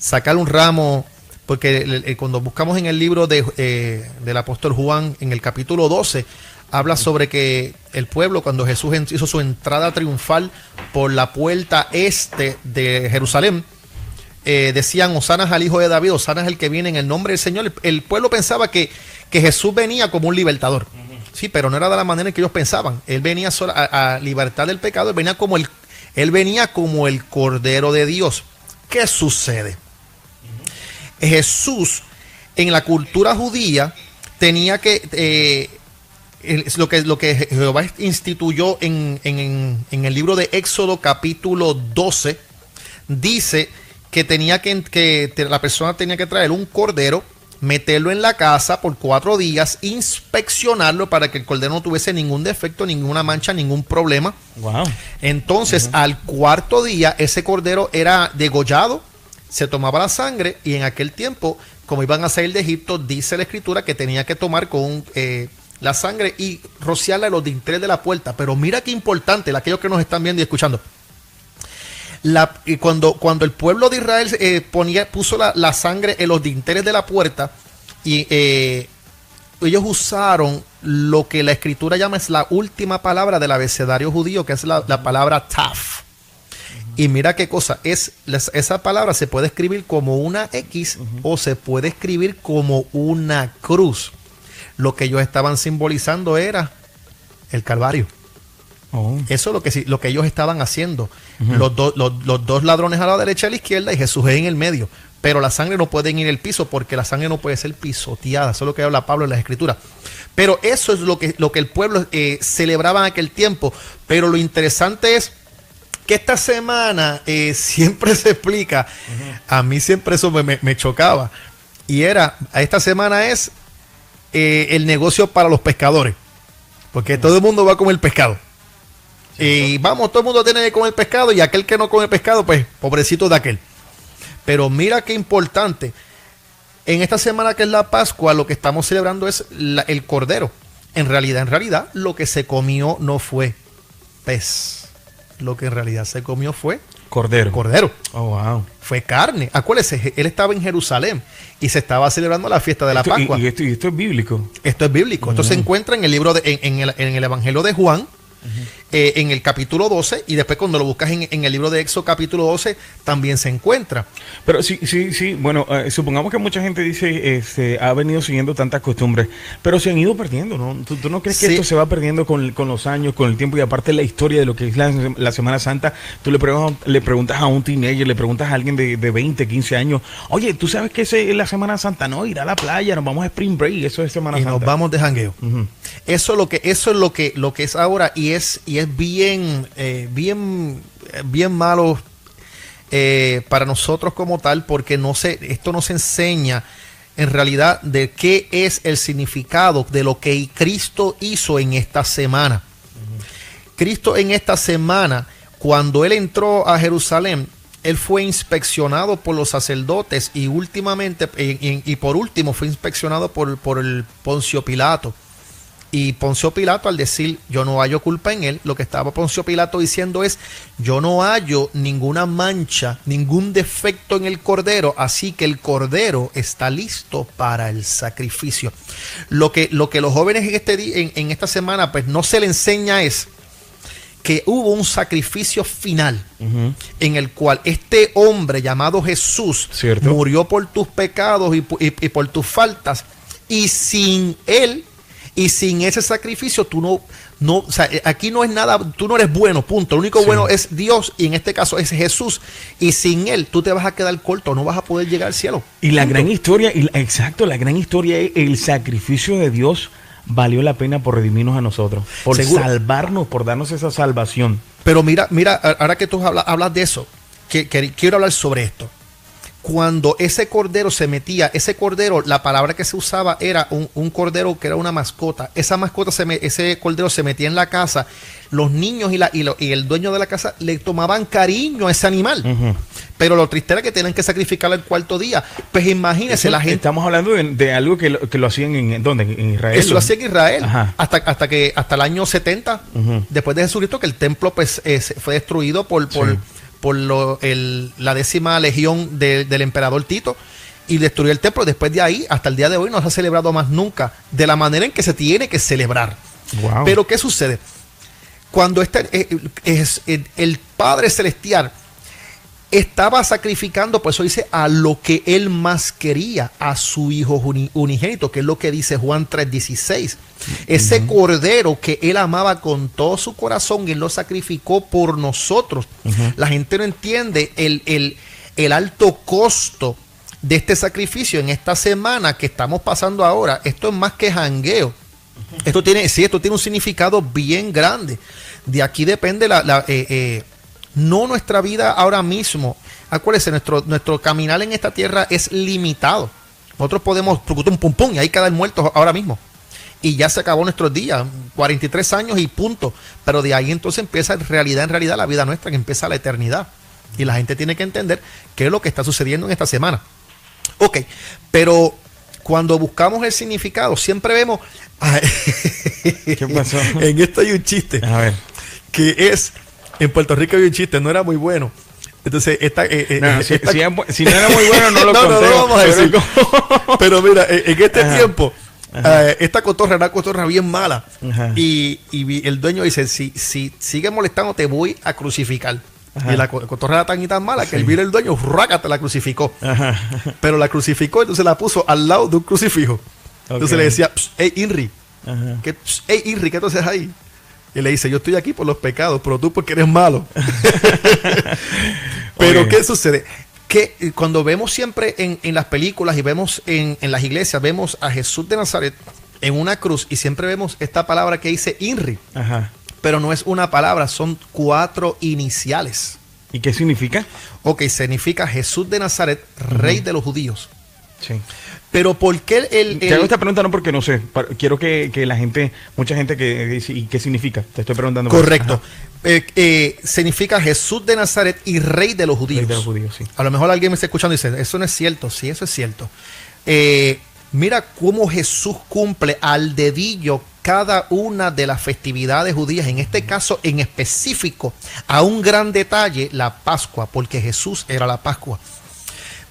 sacar un ramo, porque cuando buscamos en el libro del apóstol Juan, en el capítulo 12, habla sobre que el pueblo, cuando Jesús hizo su entrada triunfal por la puerta este de Jerusalén, decían: Hosanas al hijo de David, Hosanas el que viene en el nombre del Señor. El pueblo pensaba que Jesús venía como un libertador. Sí, pero no era de la manera en que ellos pensaban. Él venía solo a libertar del pecado. Él venía como el Cordero de Dios. ¿Qué sucede? Jesús, en la cultura judía, tenía que lo que Jehová instituyó en el libro de Éxodo capítulo 12, dice que la persona tenía que traer un cordero, meterlo en la casa por 4 días, inspeccionarlo para que el cordero no tuviese ningún defecto, ninguna mancha, ningún problema. Wow. Entonces, al 4.º día, ese cordero era degollado, se tomaba la sangre, y en aquel tiempo, como iban a salir de Egipto, dice la escritura que tenía que tomar con la sangre y rociarla en los dinteles de la puerta. Pero mira qué importante, aquellos que nos están viendo y escuchando. Cuando el pueblo de Israel puso la sangre en los dinteles de la puerta, y ellos usaron lo que la escritura llama es la última palabra del abecedario judío, que es la palabra taf. Y mira qué cosa, esa palabra se puede escribir como una X o se puede escribir como una cruz. Lo que ellos estaban simbolizando era el Calvario. Oh. Eso es lo que ellos estaban haciendo. Los dos ladrones a la derecha y a la izquierda, y Jesús en el medio. Pero la sangre no puede ir en el piso, porque la sangre no puede ser pisoteada. Eso es lo que habla Pablo en las Escrituras. Pero eso es lo que el pueblo celebraba en aquel tiempo. Pero lo interesante es que esta semana siempre se explica. A mí siempre eso me chocaba. Y esta semana es el negocio para los pescadores. Porque todo el mundo va a comer pescado. Y vamos, todo el mundo tiene que comer pescado, y aquel que no come pescado, pues pobrecito de aquel. Pero mira qué importante. En esta semana que es la Pascua, lo que estamos celebrando es el cordero. En realidad, lo que se comió no fue pez. Lo que en realidad se comió fue cordero. Oh, wow. Fue carne. Acuérdese, él estaba en Jerusalén y se estaba celebrando la fiesta de la Pascua. Y esto es bíblico. Esto es bíblico. Esto se encuentra en el libro en el Evangelio de Juan. En el capítulo 12, y después cuando lo buscas en el libro de Éxodo capítulo 12 también se encuentra. Pero sí, bueno, supongamos que mucha gente dice ha venido siguiendo tantas costumbres, pero se han ido perdiendo, ¿no? ¿Tú no crees que esto se va perdiendo con los años, con el tiempo? Y aparte la historia de lo que es la Semana Santa, tú le preguntas a un teenager, le preguntas a alguien de 20, 15 años, oye, ¿tú sabes qué es la Semana Santa? No, ir a la playa, nos vamos a Spring Break, eso es Semana Santa. Y nos vamos de jangueo. Eso es lo que es ahora, y es bien malo para nosotros como tal, porque esto no se enseña en realidad de qué es el significado de lo que Cristo hizo en esta semana. Cristo en esta semana, cuando él entró a Jerusalén, él fue inspeccionado por los sacerdotes, y por último fue inspeccionado por el Poncio Pilato. Y Poncio Pilato, al decir yo no hallo culpa en él, lo que estaba Poncio Pilato diciendo es: yo no hallo ninguna mancha, ningún defecto en el cordero, así que el cordero está listo para el sacrificio. Lo que los jóvenes en esta semana pues no se le enseña es que hubo un sacrificio final en el cual este hombre llamado Jesús murió por tus pecados y por tus faltas, y sin él y sin ese sacrificio tú o sea, aquí no es nada, tú no eres bueno, punto. Lo único bueno es Dios, y en este caso es Jesús, y sin él tú te vas a quedar corto, no vas a poder llegar al cielo. Y la gran historia, la gran historia es el sacrificio de Dios. Valió la pena por redimirnos a nosotros, por salvarnos, por darnos esa salvación. Pero mira, ahora que tú hablas de eso, quiero hablar sobre esto. Cuando ese cordero se metía, la palabra que se usaba era un cordero que era una mascota. Esa mascota, ese cordero se metía en la casa. Los niños y el dueño de la casa le tomaban cariño a ese animal. Pero lo triste era que tenían que sacrificarlo el 4.º día. Pues imagínense la gente. Estamos hablando de algo que lo hacían en Israel. Eso lo hacían en Israel. Hasta el año 70, después de Jesucristo, que el templo pues fue destruido por la 10ª legión del emperador Tito y destruyó el templo. Después de ahí, hasta el día de hoy, no se ha celebrado más nunca de la manera en que se tiene que celebrar. Wow. Pero ¿qué sucede? Cuando el Padre Celestial estaba sacrificando, por eso dice, a lo que él más quería, a su Hijo unigénito, que es lo que dice Juan 3:16. Ese cordero que él amaba con todo su corazón, él lo sacrificó por nosotros. La gente no entiende el alto costo de este sacrificio en esta semana que estamos pasando ahora. Esto es más que jangueo. Esto tiene un significado bien grande. De aquí depende no nuestra vida ahora mismo. Acuérdense, nuestro caminar en esta tierra es limitado. Nosotros podemos y ahí quedar muertos ahora mismo. Y ya se acabó nuestros días, 43 años y punto. Pero de ahí entonces empieza en realidad la vida nuestra, que empieza la eternidad. Y la gente tiene que entender qué es lo que está sucediendo en esta semana. Ok, pero cuando buscamos el significado, siempre vemos... ¿Qué pasó? En esto hay un chiste. A ver. Que es... En Puerto Rico hay un chiste, no era muy bueno. Entonces, si no era muy bueno, no lo conté. No vamos a decir. Pero mira, en este tiempo, esta cotorra era una cotorra bien mala. Y el dueño dice, si sigue molestando, te voy a crucificar. Y la cotorra era tan y tan mala que el dueño, rácate, la crucificó. Pero la crucificó, entonces la puso al lado de un crucifijo. Entonces le decía, hey Inri, ¿qué tú haces ahí? Y le dice, yo estoy aquí por los pecados, pero tú porque eres malo. Pero ¿qué sucede? Que cuando vemos siempre en las películas y vemos en las iglesias, vemos a Jesús de Nazaret en una cruz y siempre vemos esta palabra que dice Inri. Pero no es una palabra, son 4 iniciales. ¿Y qué significa? Ok, significa Jesús de Nazaret, Rey de los judíos. Sí. Pero ¿por qué Te hago esta pregunta no porque no sé. Quiero que la gente, mucha gente que dice, ¿y qué significa? Te estoy preguntando. Correcto. Significa Jesús de Nazaret y Rey de los judíos. Rey de los judíos, sí. A lo mejor alguien me está escuchando y dice, eso no es cierto. Sí, eso es cierto. Mira cómo Jesús cumple al dedillo cada una de las festividades judías. En este caso, en específico, a un gran detalle, la Pascua, porque Jesús era la Pascua.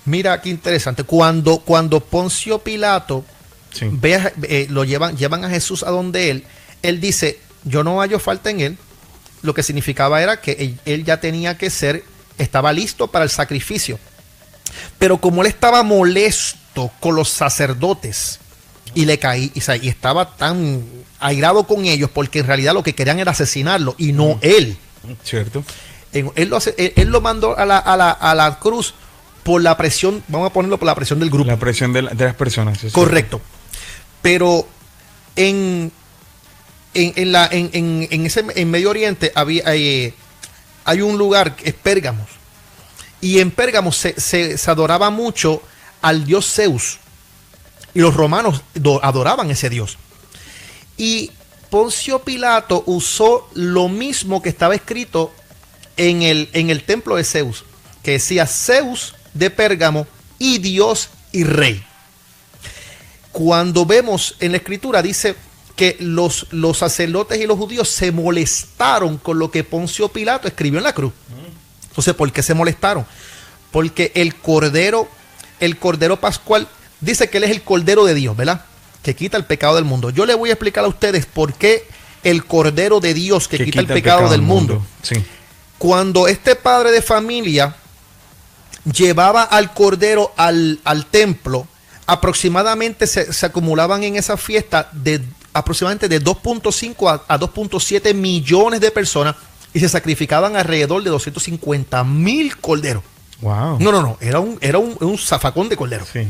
Mira qué interesante. Cuando Poncio Pilato llevan a Jesús a donde él dice, yo no hallo falta en él. Lo que significaba era que él ya tenía que estaba listo para el sacrificio. Pero como él estaba molesto con los sacerdotes y estaba tan airado con ellos porque en realidad lo que querían era asesinarlo y no él. Cierto. Él lo mandó a la cruz por la presión, vamos a ponerlo por la presión del grupo. La presión de las personas. Correcto. Pero en Medio Oriente hay un lugar que es Pérgamos. Y en Pérgamos se adoraba mucho al dios Zeus. Y los romanos adoraban ese dios. Y Poncio Pilato usó lo mismo que estaba escrito en el templo de Zeus, que decía Zeus de Pérgamo y Dios y Rey. Cuando vemos en la escritura dice que los sacerdotes y los judíos se molestaron con lo que Poncio Pilato escribió en la cruz. Entonces, ¿por qué se molestaron? Porque el cordero pascual dice que él es el cordero de Dios, ¿verdad? Que quita el pecado del mundo. Yo le voy a explicar a ustedes por qué el cordero de Dios que quita el pecado del mundo. Sí. Cuando este padre de familia llevaba al cordero al templo, aproximadamente se acumulaban en esa fiesta aproximadamente de 2.5 a 2.7 millones de personas y se sacrificaban alrededor de 250,000 corderos. Wow. No, era un zafacón de corderos. Sí.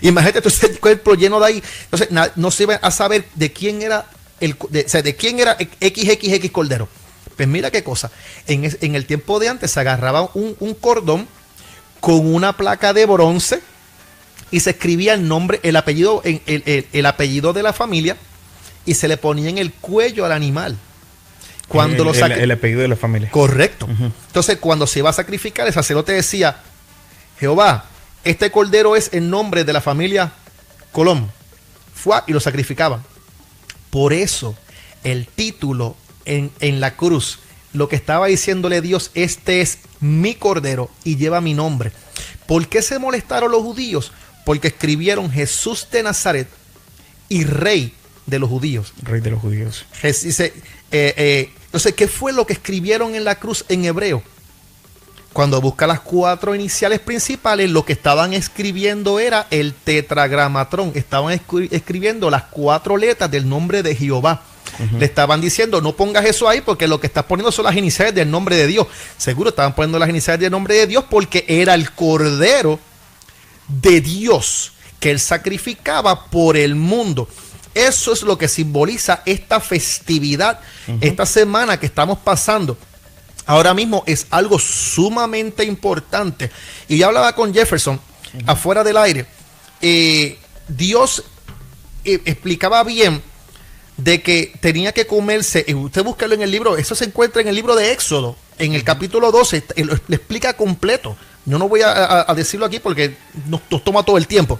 Imagínate entonces el cuerpo lleno de ahí. Entonces no se iba a saber de quién era de quién era XXX cordero. Pues mira qué cosa. En el tiempo de antes se agarraba un cordón con una placa de bronce y se escribía el nombre, el apellido de la familia y se le ponía en el cuello al animal. Cuando el apellido de la familia. Correcto. Entonces, cuando se iba a sacrificar, el sacerdote decía, Jehová, este cordero es en nombre de la familia Colón. Y lo sacrificaban. Por eso, el título en la cruz lo que estaba diciéndole Dios, este es mi cordero y lleva mi nombre. ¿Por qué se molestaron los judíos? Porque escribieron Jesús de Nazaret y Rey de los judíos. Rey de los judíos. Dice, entonces, ¿qué fue lo que escribieron en la cruz en hebreo? Cuando busca las 4 iniciales principales, lo que estaban escribiendo era el tetragramatrón. Estaban escribiendo las 4 letras del nombre de Jehová. Le estaban diciendo, no pongas eso ahí porque lo que estás poniendo son las iniciales del nombre de Dios. Seguro estaban poniendo las iniciales del nombre de Dios porque era el cordero de Dios que él sacrificaba por el mundo. Eso es lo que simboliza esta festividad, esta semana que estamos pasando. Ahora mismo es algo sumamente importante. Y ya hablaba con Jefferson afuera del aire. Dios explicaba bien de que tenía que comerse, usted búsquelo en el libro, eso se encuentra en el libro de Éxodo, en el capítulo 12, lo explica completo. Yo no voy a decirlo aquí porque nos toma todo el tiempo.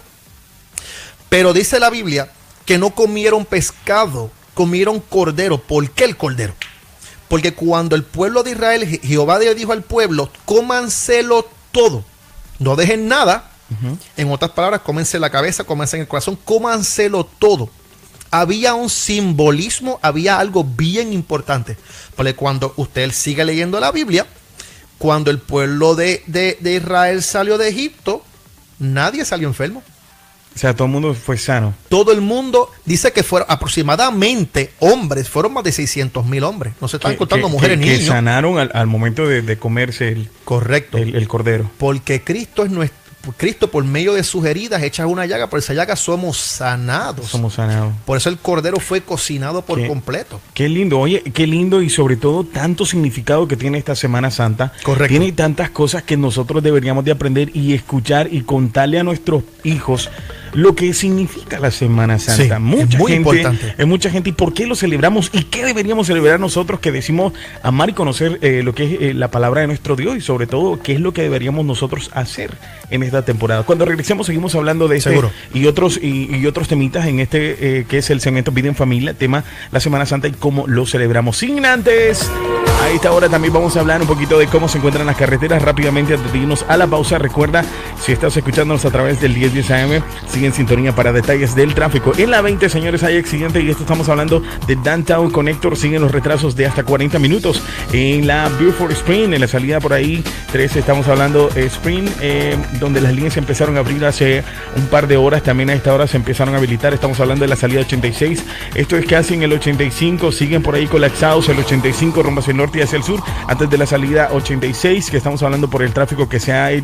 Pero dice la Biblia que no comieron pescado, comieron cordero. ¿Por qué el cordero? Porque cuando el pueblo de Israel, Jehová Dios dijo al pueblo, cómanselo todo, no dejen nada. En otras palabras, cómense la cabeza, cómense el corazón, cómanselo todo. Había un simbolismo, había algo bien importante. Porque cuando usted sigue leyendo la Biblia, cuando el pueblo de Israel salió de Egipto, nadie salió enfermo. O sea, todo el mundo fue sano. Todo el mundo, dice que fueron aproximadamente hombres, fueron más de 600,000 hombres. No se están contando mujeres ni niños. Que sanaron al momento de comerse correcto, el cordero. Porque Cristo es nuestro. Cristo, por medio de sus heridas hechas una llaga, por esa llaga somos sanados. Somos sanados. Por eso el cordero fue cocinado por completo. Qué lindo, oye, qué lindo, y sobre todo tanto significado que tiene esta Semana Santa. Correcto. Tiene tantas cosas que nosotros deberíamos de aprender y escuchar y contarle a nuestros hijos lo que significa la Semana Santa. Sí, mucha es muy gente, importante. es mucha gente. ¿Y por qué lo celebramos? ¿Y qué deberíamos celebrar nosotros que decimos amar y conocer lo que es la palabra de nuestro Dios? Y sobre todo, ¿qué es lo que deberíamos nosotros hacer en esta temporada? Cuando regresemos seguimos hablando de este y otros temitas en este que es el segmento Vida en Familia, tema la Semana Santa y cómo lo celebramos. Sin antes, a esta hora también vamos a hablar un poquito de cómo se encuentran las carreteras rápidamente antes de irnos a la pausa. Recuerda, si estás escuchándonos a través del 1010 AM, sigue en sintonía para detalles del tráfico. En la 20, señores, hay accidente, y esto estamos hablando de Downtown Connector. Siguen los retrasos de hasta 40 minutos. En la Beaufort Spring, en la salida por ahí 13, estamos hablando Spring, donde las líneas se empezaron a abrir hace un par de horas. También a esta hora se empezaron a habilitar. Estamos hablando de la salida 86. Esto es casi en el 85. Siguen por ahí colapsados el 85 rumbo hacia el norte y hacia el sur, antes de la salida 86, que estamos hablando por el tráfico que se ha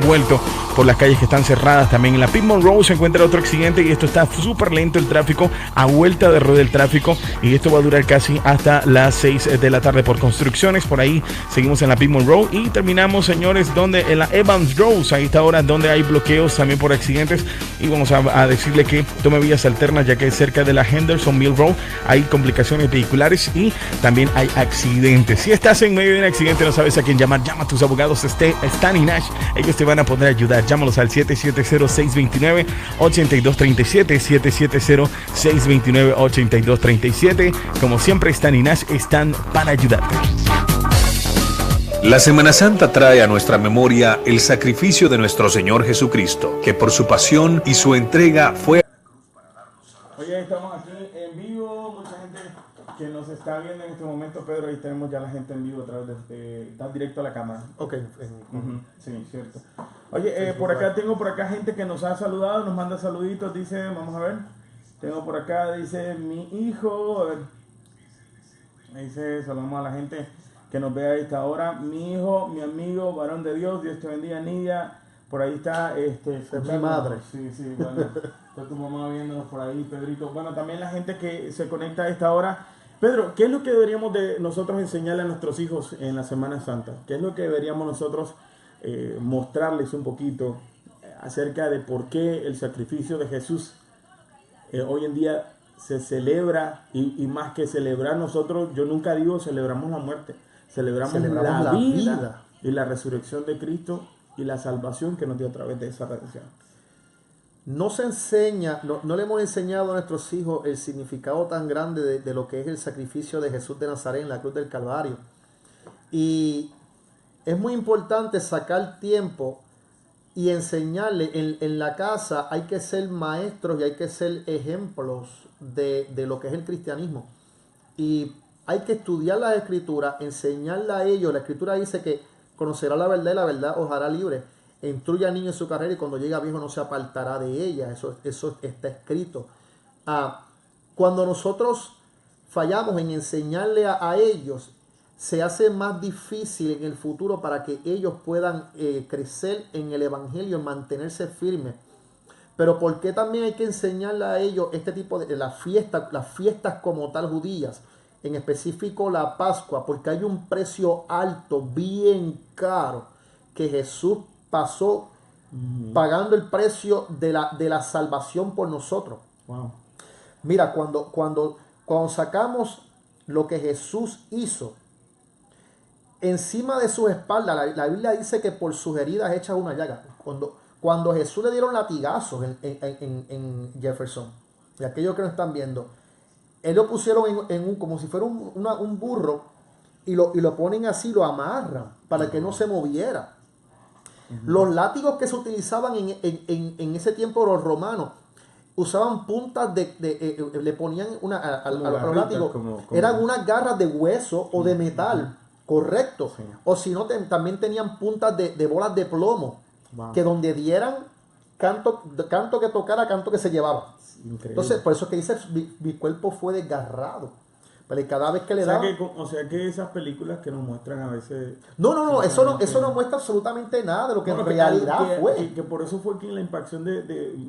vuelto por las calles que están cerradas. También en la Piedmont Road se encuentra otro accidente, y esto está súper lento el tráfico, a vuelta de rueda del tráfico, y esto va a durar casi hasta las 6 de la tarde por construcciones. Por ahí seguimos en la Piedmont Road y terminamos, señores, donde en la Evans Road, ahí está ahora donde hay bloqueos también por accidentes, y vamos a decirle que tome vías alternas, ya que cerca de la Henderson Mill Road hay complicaciones vehiculares y también hay accidentes. Si estás en medio de un accidente, no sabes a quién llamar, llama a tus abogados Stan y Nash, ellos te van a poder ayudar. Llámalos al 770-629-8237, 770-629-8237. Como siempre, Stan y Nash están para ayudarte. La Semana Santa trae a nuestra memoria el sacrificio de nuestro Señor Jesucristo, que por su pasión y su entrega fue... Oye, estamos aquí en vivo, mucha gente que nos está viendo en este momento, Pedro. Ahí tenemos ya la gente en vivo a través de... Está directo a la cámara. Ok. Sí, cierto. Oye, por acá tengo gente que nos ha saludado, nos manda saluditos, dice, vamos a ver. Tengo por acá, dice, mi hijo, a ver. Dice, saludamos a la gente que nos ve a esta hora. Mi hijo, mi amigo, varón de Dios te bendiga, Nidia. Por ahí está, es mi madre. Sí, bueno, está tu mamá viéndonos por ahí, Pedrito. Bueno, también la gente que se conecta a esta hora. Pedro, ¿qué es lo que deberíamos de nosotros enseñarle a nuestros hijos en la Semana Santa? ¿Qué es lo que deberíamos nosotros mostrarles un poquito acerca de por qué el sacrificio de Jesús hoy en día se celebra, y más que celebrar nosotros, yo nunca digo celebramos la muerte, celebramos la vida y la resurrección de Cristo y la salvación que nos dio a través de esa redención? No se enseña, no le hemos enseñado a nuestros hijos el significado tan grande de lo que es el sacrificio de Jesús de Nazaret en la cruz del Calvario. Y es muy importante sacar tiempo y enseñarle. En la casa hay que ser maestros y hay que ser ejemplos de lo que es el cristianismo. Y hay que estudiar las escrituras, enseñarle a ellos. La escritura dice que conocerá la verdad y la verdad os hará libre. Instruye al niño en su carrera y cuando llega viejo no se apartará de ella. Eso está escrito. Cuando nosotros fallamos en enseñarle a ellos, se hace más difícil en el futuro para que ellos puedan crecer en el evangelio, en mantenerse firmes. Pero ¿por qué también hay que enseñarle a ellos este tipo de las fiestas como tal judías? En específico la Pascua, porque hay un precio alto, bien caro, que Jesús pasó pagando el precio de la salvación por nosotros. Wow. Mira, cuando sacamos lo que Jesús hizo, encima de su espalda, la Biblia dice que por sus heridas hechas una llaga. Cuando Jesús le dieron latigazos en Jefferson, y aquellos que no están viendo, él lo pusieron como si fuera un burro y lo ponen así, lo amarran para que no se moviera. Los látigos que se utilizaban en ese tiempo los romanos usaban puntas le ponían a los látigos, eran unas garras de hueso o de metal, correcto, sí. O si no también tenían puntas de bolas de plomo, que donde dieran canto que tocara, canto que se llevaba. Increíble. Entonces, por eso es que dice, mi cuerpo fue desgarrado. Pero cada vez que le daba... O sea que esas películas que nos muestran a veces... No, eso no muestra absolutamente nada de lo que en realidad fue. Que por eso fue que la impacción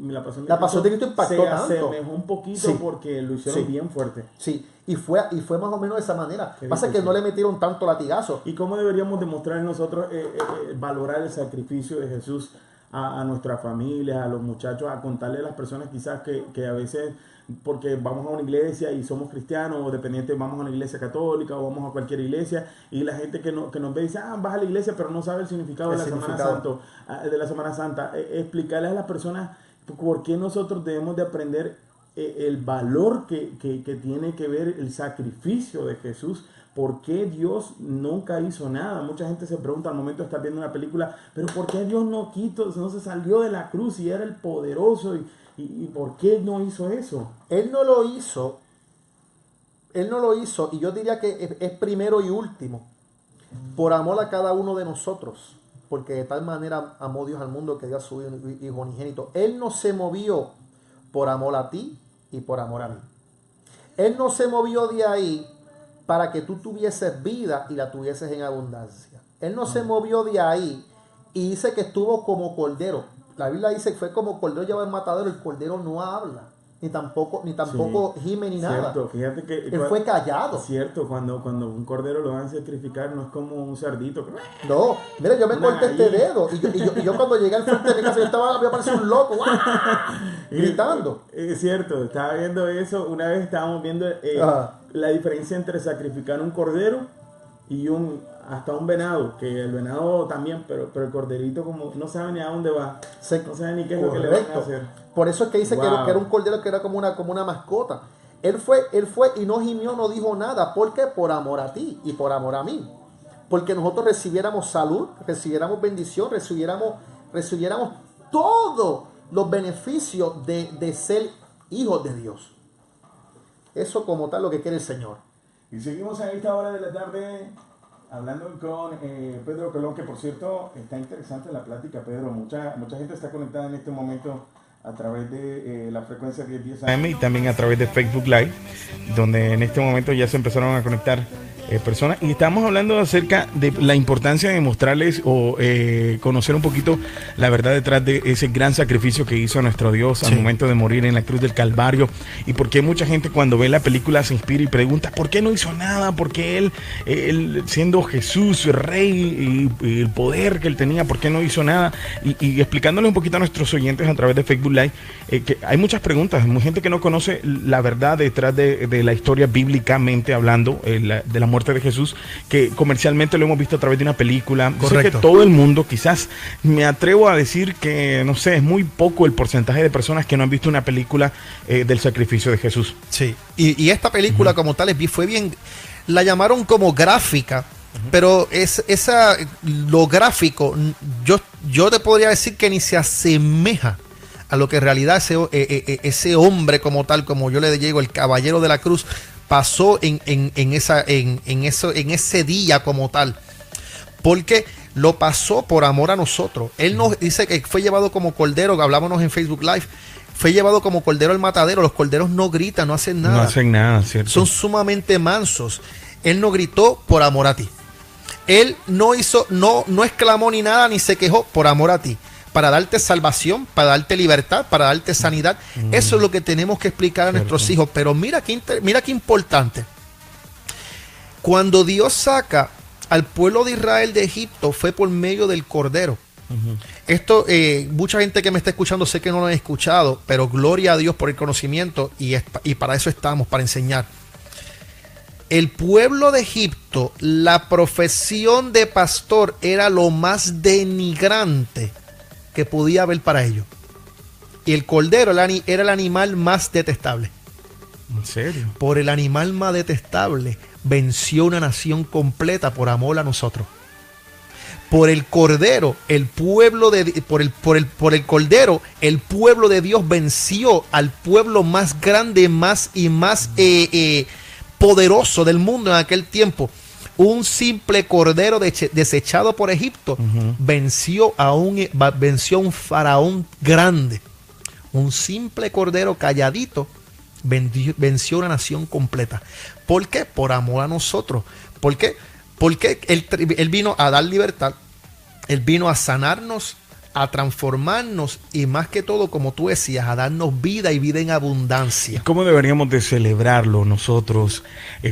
la pasión de Cristo impactó tanto. Se asemejó un poquito, sí, porque lo hicieron bien fuerte. Sí, y fue más o menos de esa manera. Pasa que no le metieron tanto latigazo. ¿Y cómo deberíamos demostrar nosotros valorar el sacrificio de Jesús a nuestra familia, a los muchachos, a contarle a las personas quizás que a veces, porque vamos a una iglesia y somos cristianos o dependientes, vamos a una iglesia católica o vamos a cualquier iglesia y la gente que nos ve dice, vas a la iglesia pero no sabe el significado de la Semana Santa, explicarles a las personas por qué nosotros debemos de aprender el valor que tiene que ver el sacrificio de Jesús. ¿Por qué Dios nunca hizo nada? Mucha gente se pregunta al momento de estar viendo una película, pero ¿por qué Dios no se salió de la cruz y era el poderoso? ¿Y por qué no hizo eso? Él no lo hizo, y yo diría que es primero y último, por amor a cada uno de nosotros, porque de tal manera amó Dios al mundo que dio a su Hijo unigénito. Él no se movió por amor a ti y por amor a mí. Él no se movió de ahí para que tú tuvieses vida y la tuvieses en abundancia. Él no se movió de ahí y dice que estuvo como cordero. La Biblia dice que fue como cordero llevado al matadero. El cordero no habla, ni tampoco sí, gime ni nada. Cierto, fíjate que él fue callado. Cierto, cuando un cordero lo van a sacrificar no es como un cerdito. No, mira, yo me corté este dedo y yo cuando llegué al frente de mi casa me parecía un loco, gritando. Es cierto, estaba viendo eso. Una vez estábamos viendo la diferencia entre sacrificar un cordero y hasta un venado, que el venado también, pero el corderito como no sabe ni a dónde va, no sabe ni qué es lo que le van a hacer. Por eso es que dice que era un cordero que era como una mascota. Él fue y no gimió, no dijo nada. ¿Por qué? Por amor a ti y por amor a mí. Porque nosotros recibiéramos salud, recibiéramos bendición, recibiéramos todos los beneficios de ser hijos de Dios. Eso como tal lo que quiere el Señor. Y seguimos a esta hora de la tarde hablando con Pedro Colón, que por cierto está interesante la plática, Pedro. Mucha gente está conectada en este momento a través de la frecuencia 1010 AM y también a través de Facebook Live, donde en este momento ya se empezaron a conectar personas, y estamos hablando acerca de la importancia de mostrarles o conocer un poquito la verdad detrás de ese gran sacrificio que hizo nuestro Dios al momento de morir en la cruz del Calvario, y por qué mucha gente cuando ve la película se inspira y pregunta ¿por qué no hizo nada? ¿Por qué él siendo Jesús rey y el poder que él tenía, por qué no hizo nada? Y explicándole un poquito a nuestros oyentes a través de Facebook Live, que hay muchas preguntas, hay gente que no conoce la verdad detrás de la historia bíblicamente hablando, de la muerte de Jesús, que comercialmente lo hemos visto a través de una película. Correcto. Sé que todo el mundo, quizás me atrevo a decir que, no sé, es muy poco el porcentaje de personas que no han visto una película del sacrificio de Jesús. Sí, y esta película como tal fue bien, la llamaron como gráfica, Pero lo gráfico, yo te podría decir que ni se asemeja a lo que en realidad ese hombre como tal, como yo le digo, el caballero de la cruz, pasó en ese día como tal. Porque lo pasó por amor a nosotros. Él nos dice que fue llevado como cordero, hablábamos en Facebook Live, fue llevado como cordero al matadero. Los corderos no gritan, no hacen nada. No hacen nada, ¿cierto? Son sumamente mansos. Él no gritó por amor a ti. Él no exclamó ni nada, ni se quejó por amor a ti. Para darte salvación, para darte libertad, para darte sanidad. Eso es lo que tenemos que explicar a nuestros hijos. Pero mira qué importante. Cuando Dios saca al pueblo de Israel de Egipto, fue por medio del Cordero. Esto, mucha gente que me está escuchando, sé que no lo han escuchado, pero gloria a Dios por el conocimiento, y para eso estamos, para enseñar. El pueblo de Egipto, la profesión de pastor era lo más denigrante que podía haber para ellos. Y el cordero era el animal más detestable. ¿En serio? Por el animal más detestable venció una nación completa por amor a nosotros. Por el cordero, por el cordero, el pueblo de Dios venció al pueblo más grande, más poderoso del mundo en aquel tiempo. Un simple cordero desechado por Egipto venció a un faraón grande. Un simple cordero calladito venció una nación completa. ¿Por qué? Por amor a nosotros. ¿Por qué? Porque él vino a dar libertad. Él vino a sanarnos, a transformarnos y más que todo, como tú decías, a darnos vida y vida en abundancia. ¿Cómo deberíamos de celebrarlo nosotros?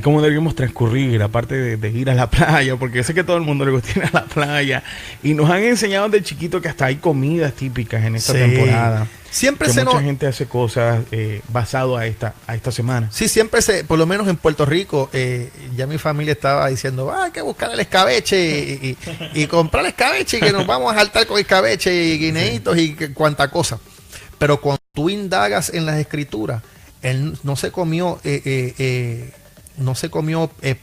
¿Cómo deberíamos transcurrir, aparte de ir a la playa? Porque yo sé que a todo el mundo le gusta ir a la playa. Y nos han enseñado de chiquito que hasta hay comidas típicas en esta temporada. Siempre mucha gente hace cosas basado a esta semana. Sí, siempre por lo menos en Puerto Rico, ya mi familia estaba diciendo, hay que buscar el escabeche y comprar el escabeche y que nos vamos a saltar con escabeche y guineitos y cuanta cosa. Pero cuando tú indagas en las escrituras, él no se comió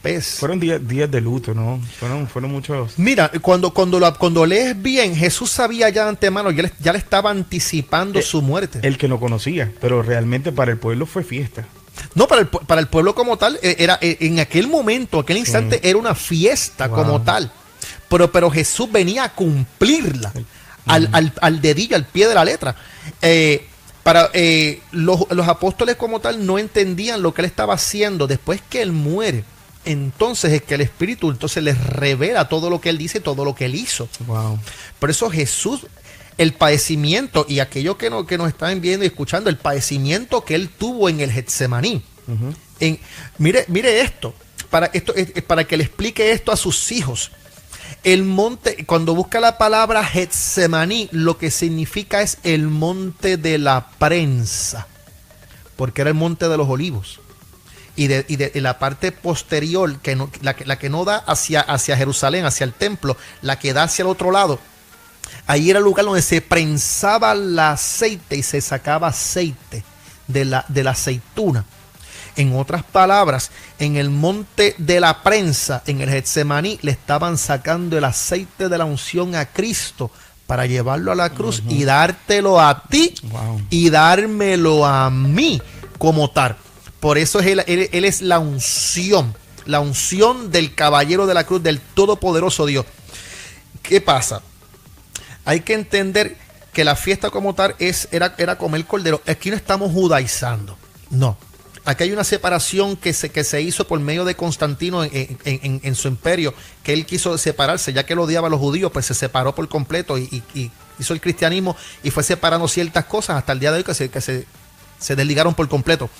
pez. Fueron días de luto, ¿no? Fueron muchos. Mira, cuando lees bien, Jesús sabía ya de antemano, ya le estaba anticipando su muerte. El que no conocía, pero realmente para el pueblo fue fiesta. No, para el pueblo como tal, era en aquel momento, aquel instante, era una fiesta como tal. Pero Jesús venía a cumplirla al dedillo, al pie de la letra. Los apóstoles como tal no entendían lo que él estaba haciendo. Después que él muere, entonces es que el Espíritu entonces les revela todo lo que él dice, todo lo que él hizo. Wow. Por eso Jesús, el padecimiento, y aquellos que nos están viendo y escuchando, el padecimiento que él tuvo en el Getsemaní. Mire esto, para que le explique esto a sus hijos. El monte, cuando busca la palabra Getsemaní, lo que significa es el monte de la prensa, porque era el monte de los olivos. Y de la parte posterior, la que no da hacia Jerusalén, hacia el templo, la que da hacia el otro lado, ahí era el lugar donde se prensaba el aceite y se sacaba aceite de la aceituna. En otras palabras, en el monte de la prensa, en el Getsemaní, le estaban sacando el aceite de la unción a Cristo para llevarlo a la cruz y dártelo a ti y dármelo a mí como tal. Por eso él es la unción del caballero de la cruz, del todopoderoso Dios. ¿Qué pasa? Hay que entender que la fiesta como tal era comer cordero. Aquí no estamos judaizando, no. Aquí hay una separación que se hizo por medio de Constantino en su imperio, que él quiso separarse, ya que él odiaba a los judíos, pues se separó por completo y hizo el cristianismo y fue separando ciertas cosas hasta el día de hoy que se desligaron por completo.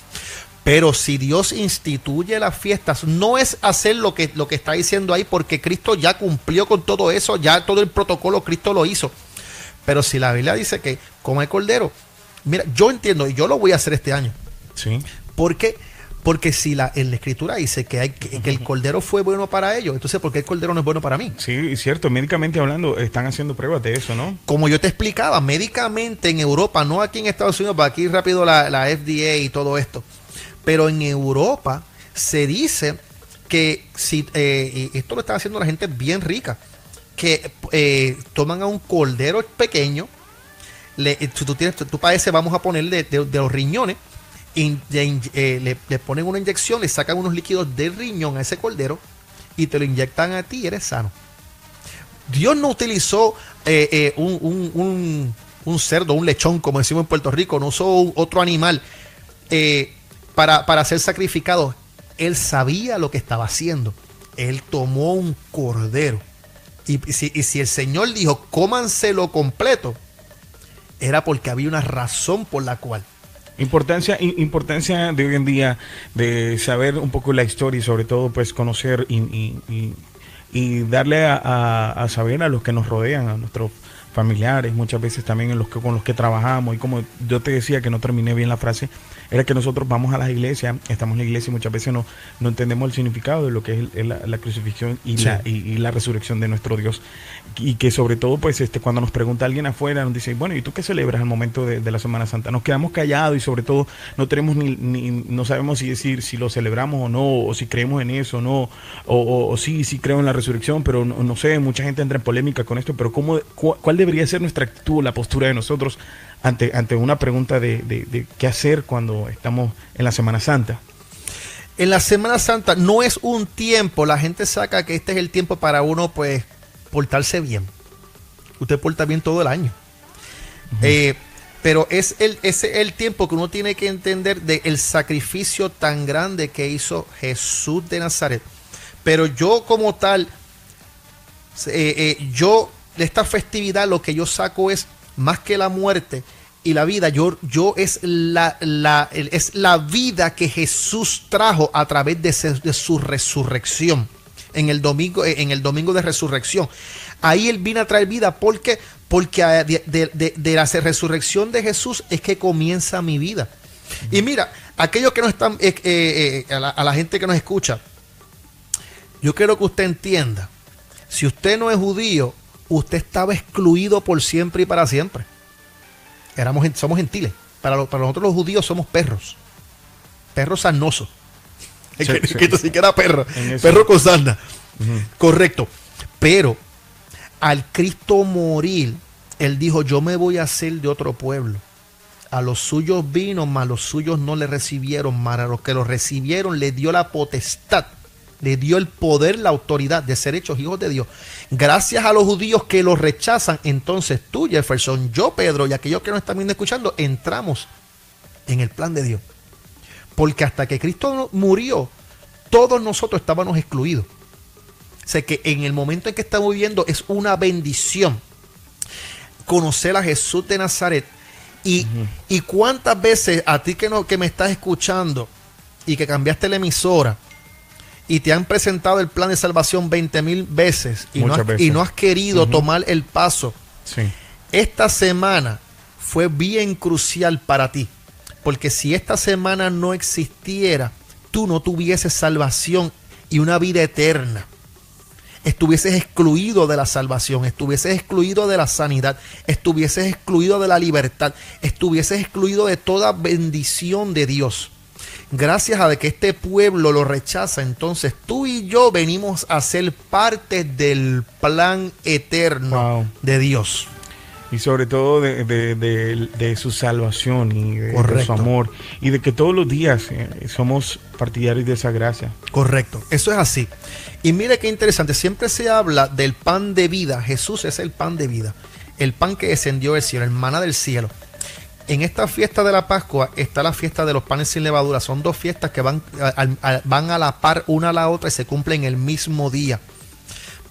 Pero si Dios instituye las fiestas, no es hacer lo que está diciendo ahí, porque Cristo ya cumplió con todo eso, ya todo el protocolo Cristo lo hizo. Pero si la Biblia dice que come cordero, mira, yo entiendo y yo lo voy a hacer este año. Sí. ¿Por qué? Porque si en la escritura dice que el cordero fue bueno para ellos, entonces ¿por qué el cordero no es bueno para mí? Sí, es cierto, médicamente hablando están haciendo pruebas de eso, ¿no? Como yo te explicaba, médicamente en Europa, no aquí en Estados Unidos, para aquí rápido la FDA y todo esto, pero en Europa se dice que si y esto lo está haciendo la gente bien rica, que toman a un cordero pequeño, si tú padeces, vamos a poner de los riñones, le ponen una inyección, le sacan unos líquidos del riñón a ese cordero y te lo inyectan a ti y eres sano. Dios no utilizó un cerdo, un lechón, como decimos en Puerto Rico, no usó otro animal para ser sacrificado. Él sabía lo que estaba haciendo. Él tomó un cordero. Y si el Señor dijo, cómanselo completo, era porque había una razón por la cual. Importancia de hoy en día de saber un poco la historia y sobre todo pues conocer y darle a saber a los que nos rodean, a nuestros familiares, muchas veces también con los que trabajamos. Y como yo te decía, que no terminé bien la frase, era que nosotros vamos a las iglesias, estamos en la iglesia y muchas veces no entendemos el significado de lo que es la crucifixión y, sí, y la resurrección de nuestro Dios. Y que sobre todo, pues cuando nos pregunta alguien afuera, nos dice, bueno, ¿y tú qué celebras al momento de la Semana Santa? Nos quedamos callados y sobre todo no tenemos no sabemos si decir si lo celebramos o no, o si creemos en eso o no, o sí creo en la resurrección, pero no sé, mucha gente entra en polémica con esto, pero ¿cuál debería ser nuestra actitud, la postura de nosotros ante una pregunta de qué hacer cuando estamos en la Semana Santa? En la Semana Santa no es un tiempo, la gente saca que este es el tiempo para uno pues portarse bien. Usted porta bien todo el año. Uh-huh. Pero es el tiempo que uno tiene que entender del sacrificio tan grande que hizo Jesús de Nazaret. Pero yo como tal, yo de esta festividad lo que yo saco es más que la muerte y la vida, yo es la vida que Jesús trajo a través de su resurrección en el domingo de resurrección. Ahí Él vino a traer vida. ¿Por qué? Porque de la resurrección de Jesús es que comienza mi vida. Y mira, aquellos que no están, a la gente que nos escucha, yo quiero que usted entienda, si usted no es judío, usted estaba excluido por siempre y para siempre. Somos gentiles. Para nosotros los judíos somos perros sarnosos. Sí, que esto sí que era perro con sarna. Uh-huh. Correcto. Pero al Cristo morir, Él dijo, yo me voy a hacer de otro pueblo. A los suyos vino, mas los suyos no le recibieron, mas a los que los recibieron le dio la potestad, le dio el poder, la autoridad de ser hechos hijos de Dios. Gracias a los judíos que los rechazan, entonces tú, Jefferson, yo, Pedro, y aquellos que nos están viendo escuchando, entramos en el plan de Dios. Porque hasta que Cristo murió, todos nosotros estábamos excluidos. O sea que en el momento en que estamos viviendo es una bendición conocer a Jesús de Nazaret. Y cuántas veces a ti que me estás escuchando y que cambiaste la emisora y te han presentado el plan de salvación 20,000 veces y no has querido tomar el paso. Sí. Esta semana fue bien crucial para ti. Porque si esta semana no existiera, tú no tuvieses salvación y una vida eterna. Estuvieses excluido de la salvación, estuvieses excluido de la sanidad, estuvieses excluido de la libertad, estuvieses excluido de toda bendición de Dios. Gracias a que este pueblo lo rechaza, entonces tú y yo venimos a ser parte del plan eterno de Dios. Y sobre todo de su salvación y de su amor. Y de que todos los días somos partidarios de esa gracia. Correcto, eso es así. Y mire qué interesante, siempre se habla del pan de vida. Jesús es el pan de vida. El pan que descendió del cielo, el maná del cielo. En esta fiesta de la Pascua está la fiesta de los panes sin levadura. Son dos fiestas que van a la par una a la otra y se cumplen el mismo día.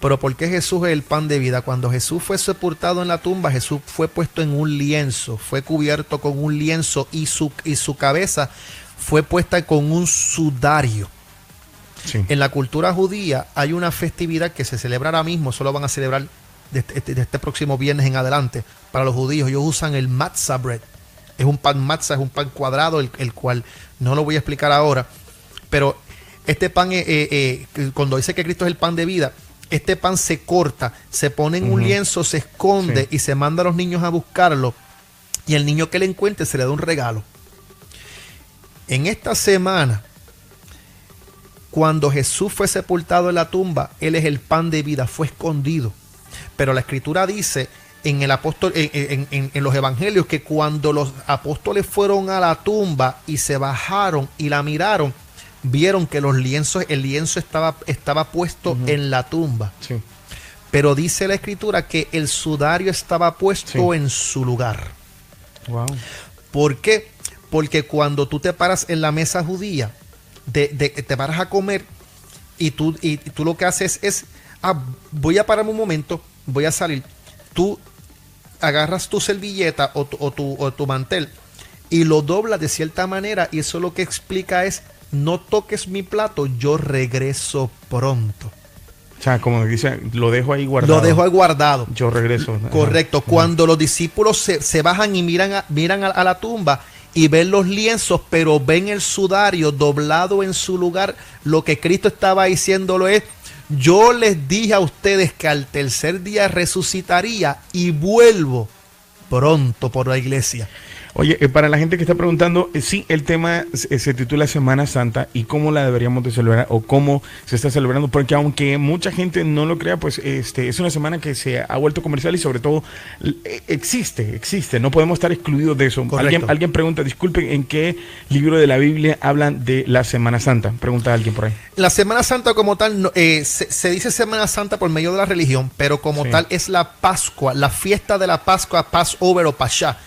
Pero ¿por qué Jesús es el pan de vida? Cuando Jesús fue sepultado en la tumba, Jesús fue puesto en un lienzo, fue cubierto con un lienzo y su cabeza fue puesta con un sudario. Sí. En la cultura judía hay una festividad que se celebra ahora mismo, solo van a celebrar de este próximo viernes en adelante. Para los judíos, ellos usan el matzah bread. Es un pan matzah, es un pan cuadrado, el cual no lo voy a explicar ahora. Pero este pan, cuando dice que Cristo es el pan de vida, este pan se corta, se pone en un lienzo, se esconde y se manda a los niños a buscarlo. Y el niño que le encuentre se le da un regalo. En esta semana, Cuando Jesús fue sepultado en la tumba, Él es el pan de vida, fue escondido. Pero la Escritura dice en el apóstol, en los evangelios, que cuando los apóstoles fueron a la tumba y se bajaron y la miraron, vieron que el lienzo estaba puesto en la tumba. Sí. Pero dice la Escritura que el sudario estaba puesto en su lugar. Wow. ¿Por qué? Porque cuando tú te paras en la mesa judía, te paras a comer y tú lo que haces es, voy a pararme un momento, voy a salir. Tú agarras tu servilleta o tu mantel y lo doblas de cierta manera, y eso lo que explica es: no toques mi plato, yo regreso pronto. O sea, como dice, lo dejo ahí guardado. Lo dejo ahí guardado. Yo regreso. Correcto. Cuando los discípulos se bajan y miran a la tumba y ven los lienzos, pero ven el sudario doblado en su lugar, lo que Cristo estaba diciéndolo es: yo les dije a ustedes que al tercer día resucitaría y vuelvo pronto por la iglesia. Oye, para la gente que está preguntando, sí, el tema se titula Semana Santa y cómo la deberíamos de celebrar o cómo se está celebrando, porque aunque mucha gente no lo crea, pues es una semana que se ha vuelto comercial y sobre todo existe, no podemos estar excluidos de eso. Alguien pregunta, disculpen, ¿en qué libro de la Biblia hablan de la Semana Santa? Pregunta alguien por ahí. La Semana Santa como tal, se dice Semana Santa por medio de la religión, pero como tal es la Pascua, la fiesta de la Pascua, Passover o Pashá.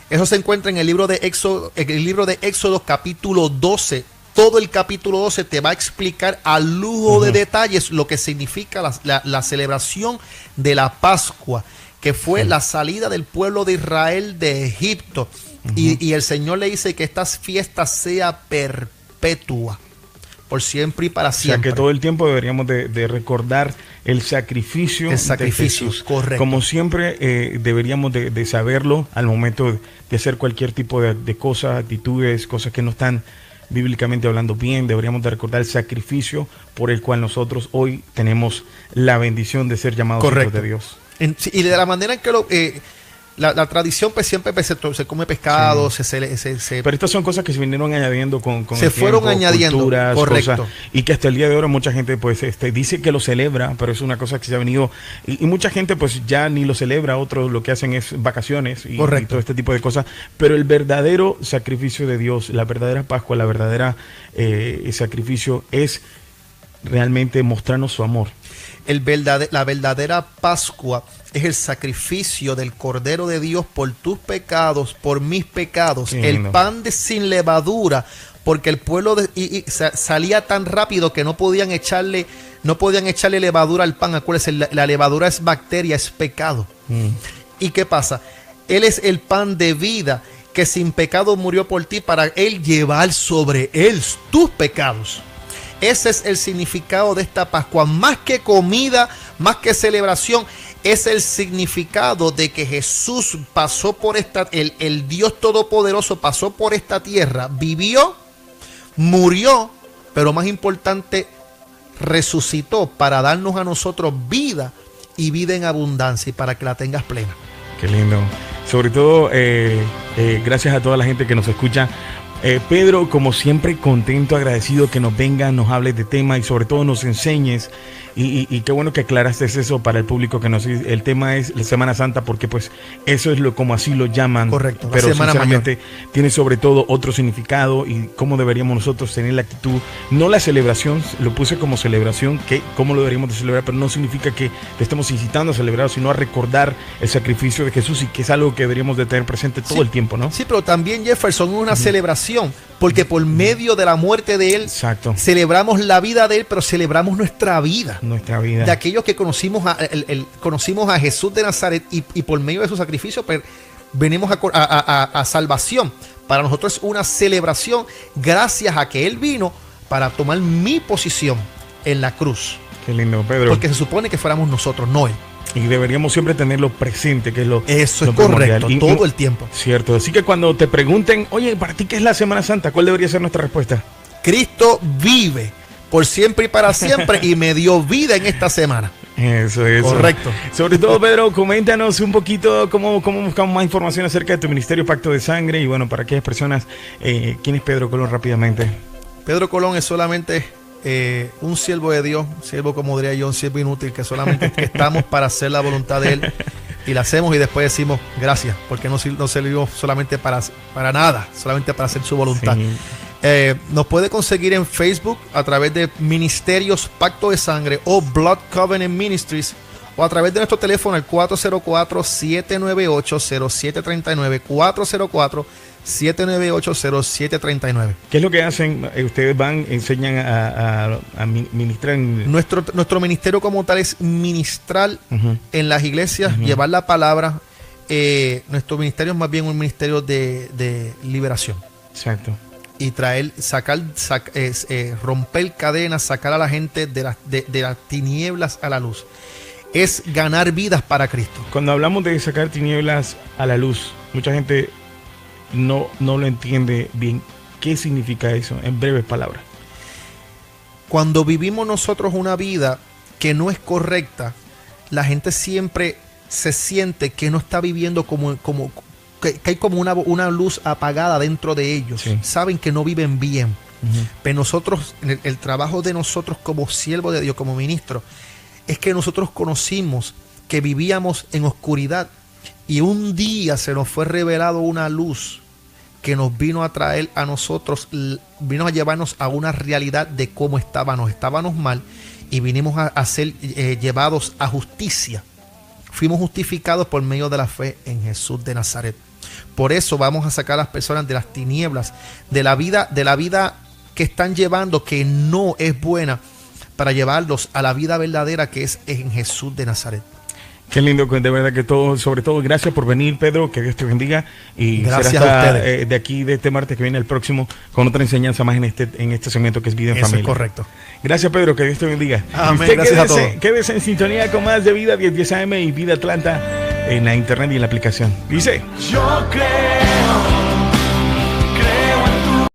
Eso se encuentra en el libro de Éxodo capítulo 12. Todo el capítulo 12 te va a explicar a lujo de detalles lo que significa la celebración de la Pascua, que fue la salida del pueblo de Israel de Egipto. Y el Señor le dice que esta fiesta sea perpetua, por siempre y para siempre. O sea, que todo el tiempo deberíamos de recordar el sacrificio de Jesús. Correcto. Como siempre deberíamos de saberlo al momento de hacer cualquier tipo de cosas, actitudes, cosas que no están bíblicamente hablando bien. Deberíamos de recordar el sacrificio por el cual nosotros hoy tenemos la bendición de ser llamados hijos de Dios. Y de la manera en que la tradición pues siempre se come pescado, pero estas son cosas que se vinieron añadiendo con se el fueron tiempo, añadiendo, culturas, correcto, cosas, y que hasta el día de hoy mucha gente pues dice que lo celebra, pero es una cosa que se ha venido y mucha gente pues ya ni lo celebra, otros lo que hacen es vacaciones y todo este tipo de cosas, pero el verdadero sacrificio de Dios, la verdadera Pascua, la verdadera sacrificio es realmente mostrarnos su amor. La verdadera Pascua es el sacrificio del Cordero de Dios por tus pecados, por mis pecados. El pan sin levadura, porque el pueblo salía tan rápido que no podían echarle levadura al pan. Acuérdense, la levadura es bacteria, es pecado. ¿Y qué pasa? Él es el pan de vida, que sin pecado murió por ti, para Él llevar sobre Él tus pecados. Ese es el significado de esta Pascua. Más que comida, más que celebración, es el significado de que Jesús pasó por el Dios Todopoderoso pasó por esta tierra, vivió, murió, pero más importante, resucitó para darnos a nosotros vida y vida en abundancia, y para que la tengas plena. Qué lindo. Sobre todo, gracias a toda la gente que nos escucha. Pedro, como siempre, contento, agradecido que nos vengas, nos hables de tema y sobre todo nos enseñes. Y qué bueno que aclaraste eso para el público que nos sigue. El tema es la Semana Santa, porque pues eso es como así lo llaman. Correcto. Pero sinceramente tiene sobre todo otro significado y cómo deberíamos nosotros tener la actitud. No la celebración, lo puse como celebración, que cómo lo deberíamos de celebrar, pero no significa que te estemos incitando a celebrar, sino a recordar el sacrificio de Jesús, y que es algo que deberíamos de tener presente todo el tiempo, ¿no? Sí, pero también, Jefferson, es una celebración, porque por medio de la muerte de Él, celebramos la vida de Él, pero celebramos nuestra vida. De aquellos que conocimos a Jesús de Nazaret, y por medio de su sacrificio pues, venimos a salvación. Para nosotros es una celebración gracias a que Él vino para tomar mi posición en la cruz. Qué lindo, Pedro. Porque se supone que fuéramos nosotros, no Él. Y deberíamos siempre tenerlo presente, que es lo Eso es correcto, todo el tiempo. Cierto, así que cuando te pregunten, oye, ¿para ti qué es la Semana Santa? ¿Cuál debería ser nuestra respuesta? Cristo vive por siempre y para siempre y me dio vida en esta semana. Eso. Correcto. Sobre todo, Pedro, coméntanos un poquito cómo buscamos más información acerca de tu ministerio Pacto de Sangre, y bueno, para aquellas personas, ¿quién es Pedro Colón rápidamente? Pedro Colón es solamente un siervo de Dios, un siervo, como diría yo, un siervo inútil, que solamente estamos para hacer la voluntad de Él, y la hacemos y después decimos gracias, porque no servimos solamente para nada, solamente para hacer su voluntad. Sí. Nos puede conseguir en Facebook a través de Ministerios Pacto de Sangre o Blood Covenant Ministries, o a través de nuestro teléfono al 404-798-0739, 404-798-0739. ¿Qué es lo que hacen? Ustedes van, enseñan a ministrar en... Nuestro ministerio como tal es ministrar en las iglesias, llevar la palabra. Nuestro ministerio es más bien un ministerio de liberación. Exacto. Y traer, romper cadenas, sacar a la gente de las tinieblas a la luz. Es ganar vidas para Cristo. Cuando hablamos de sacar tinieblas a la luz, mucha gente no lo entiende bien. ¿Qué significa eso? En breves palabras. Cuando vivimos nosotros una vida que no es correcta, la gente siempre se siente que no está viviendo que hay como una luz apagada dentro de ellos. Sí. Saben que no viven bien. Pero nosotros, el trabajo de nosotros como siervos de Dios, como ministros, es que nosotros conocimos que vivíamos en oscuridad, y un día se nos fue revelado una luz que nos vino a traer a nosotros, vino a llevarnos a una realidad de cómo estábamos mal, y vinimos a ser llevados a justicia. Fuimos justificados por medio de la fe en Jesús de Nazaret. Por eso vamos a sacar a las personas de las tinieblas, de la vida que están llevando, que no es buena, para llevarlos a la vida verdadera, que es en Jesús de Nazaret. Qué lindo, de verdad que todo, sobre todo, gracias por venir, Pedro, que Dios te bendiga, y gracias será a ustedes. De aquí, de este martes que viene el próximo, con otra enseñanza más en este segmento que es Vida en Eso Familia. es correcto. Gracias, Pedro, que Dios te bendiga. Amén, gracias a todos. Quédese en sintonía con más de Vida 1010 AM y Vida Atlanta en la internet y en la aplicación. Dice: yo creo